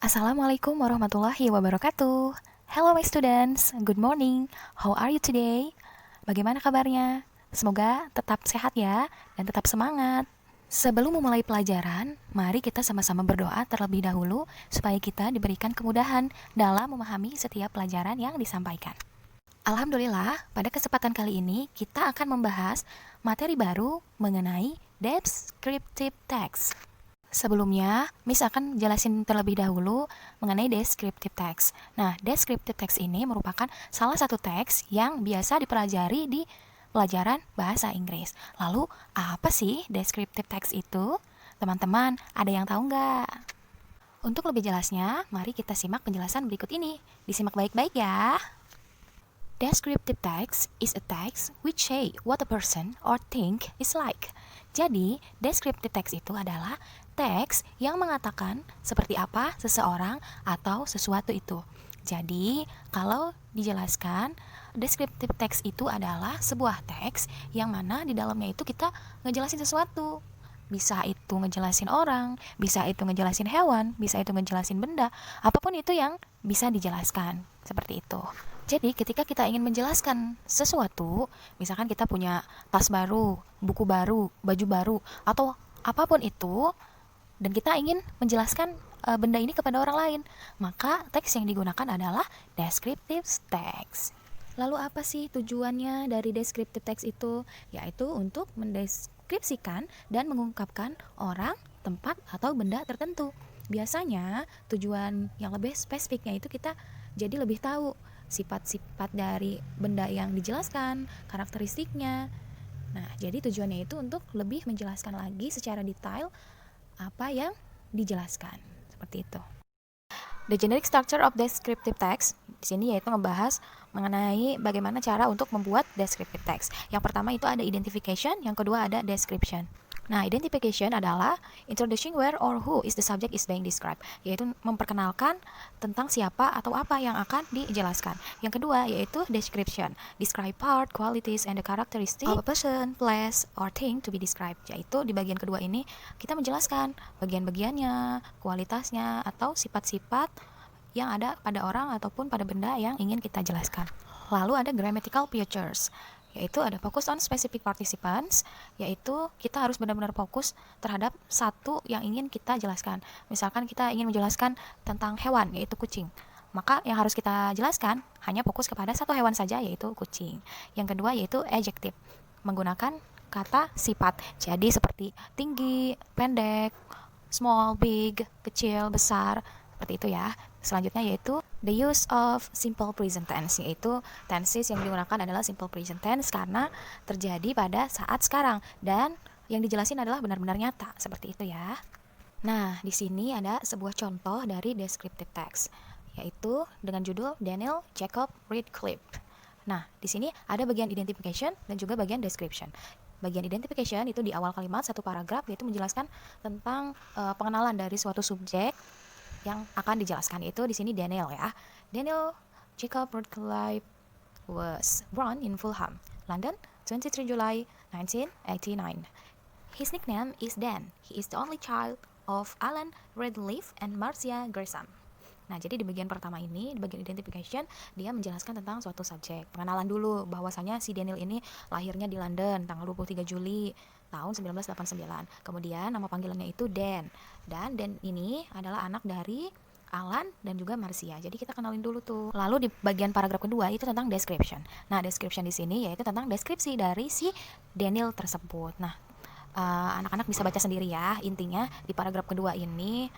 Assalamualaikum warahmatullahi wabarakatuh. Hello my students, good morning. How are you today? Bagaimana kabarnya? Semoga tetap sehat ya dan tetap semangat. Sebelum memulai pelajaran, mari kita sama-sama berdoa terlebih dahulu supaya kita diberikan kemudahan dalam memahami setiap pelajaran yang disampaikan. Alhamdulillah, pada kesempatan kali ini kita akan membahas materi baru mengenai descriptive text. Sebelumnya, Miss akan jelasin terlebih dahulu mengenai descriptive text. Nah, descriptive text ini merupakan salah satu teks yang biasa dipelajari di pelajaran bahasa Inggris. Lalu, apa sih descriptive text itu? Teman-teman, ada yang tahu nggak? Untuk lebih jelasnya, mari kita simak penjelasan berikut ini. Disimak baik-baik ya. Descriptive text is a text which say what a person or thing is like. Jadi, descriptive text itu adalah teks yang mengatakan seperti apa seseorang atau sesuatu itu. Jadi, kalau dijelaskan, descriptive text itu adalah sebuah teks yang mana di dalamnya itu kita ngejelasin sesuatu. Bisa itu ngejelasin orang, bisa itu ngejelasin hewan, bisa itu ngejelasin benda, apapun itu yang bisa dijelaskan, seperti itu. Jadi ketika kita ingin menjelaskan sesuatu, misalkan kita punya tas baru, buku baru, baju baru, atau apapun itu, dan kita ingin menjelaskan benda ini kepada orang lain, maka teks yang digunakan adalah descriptive text. Lalu apa sih tujuannya dari descriptive text itu? Yaitu untuk mendeskripsikan dan mengungkapkan orang, tempat, atau benda tertentu. Biasanya tujuan yang lebih spesifiknya itu kita jadi lebih tahu sifat-sifat dari benda yang dijelaskan, karakteristiknya. Nah, jadi tujuannya itu untuk lebih menjelaskan lagi secara detail apa yang dijelaskan. Seperti itu. The generic structure of descriptive text di sini yaitu membahas mengenai bagaimana cara untuk membuat descriptive text. Yang pertama itu ada identification, yang kedua ada description. Nah, identification adalah introducing where or who is the subject is being described, yaitu memperkenalkan tentang siapa atau apa yang akan dijelaskan. Yang kedua yaitu description, describe part, qualities, and the characteristic of a person, place, or thing to be described. Yaitu di bagian kedua ini kita menjelaskan bagian-bagiannya, kualitasnya, atau sifat-sifat yang ada pada orang ataupun pada benda yang ingin kita jelaskan. Lalu ada grammatical features, yaitu ada focus on specific participants, yaitu kita harus benar-benar fokus terhadap satu yang ingin kita jelaskan. Misalkan kita ingin menjelaskan tentang hewan, yaitu kucing, maka yang harus kita jelaskan hanya fokus kepada satu hewan saja, yaitu kucing. Yang kedua yaitu adjective, menggunakan kata sifat, jadi seperti tinggi, pendek, small, big, kecil, besar, seperti itu ya. Selanjutnya yaitu the use of simple present tense, yaitu tenses yang digunakan adalah simple present tense karena terjadi pada saat sekarang dan yang dijelasin adalah benar-benar nyata, seperti itu ya. Nah, di sini ada sebuah contoh dari descriptive text, yaitu dengan judul Daniel Jacob Redcliffe. Nah, di sini ada bagian identification dan juga bagian description. Bagian identification itu di awal kalimat satu paragraf, yaitu menjelaskan tentang pengenalan dari suatu subjek yang akan dijelaskan, yaitu di sini Daniel ya. Daniel Jacob Redcliffe was born in Fulham, London, 23 July 1989. His nickname is Dan. He is the only child of Alan Redcliffe and Marcia Gresham. Nah, jadi di bagian pertama ini, di bagian identification, dia menjelaskan tentang suatu subjek. Pengenalan dulu, bahwasanya si Daniel ini lahirnya di London tanggal 23 Juli tahun 1989. Kemudian nama panggilannya itu Dan. Dan Dan ini adalah anak dari Alan dan juga Marcia. Jadi kita kenalin dulu tuh. Lalu di bagian paragraf kedua itu tentang description. Nah, description di sini yaitu tentang deskripsi dari si Daniel tersebut. Nah, anak-anak bisa baca sendiri ya. Intinya di paragraf kedua ini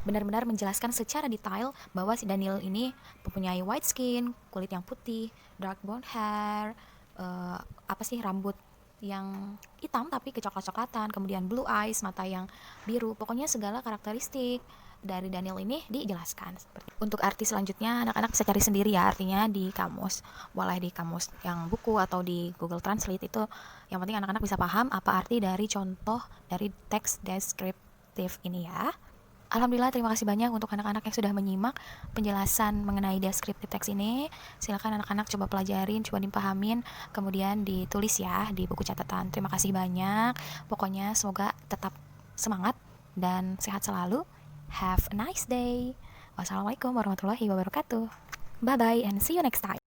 benar-benar menjelaskan secara detail bahwa si Daniel ini mempunyai white skin, kulit yang putih, dark brown hair, rambut yang hitam tapi kecoklat-coklatan, kemudian blue eyes, mata yang biru. Pokoknya segala karakteristik dari Daniel ini dijelaskan. Untuk arti selanjutnya anak-anak bisa cari sendiri ya, artinya di kamus. Boleh di kamus yang buku atau di Google Translate, itu yang penting anak-anak bisa paham apa arti dari contoh dari teks deskriptif ini ya. Alhamdulillah, terima kasih banyak untuk anak-anak yang sudah menyimak penjelasan mengenai descriptive text ini. Silakan anak-anak coba pelajarin, coba dipahamin, kemudian ditulis ya di buku catatan. Terima kasih banyak. Pokoknya semoga tetap semangat dan sehat selalu. Have a nice day. Wassalamualaikum warahmatullahi wabarakatuh. Bye bye and see you next time.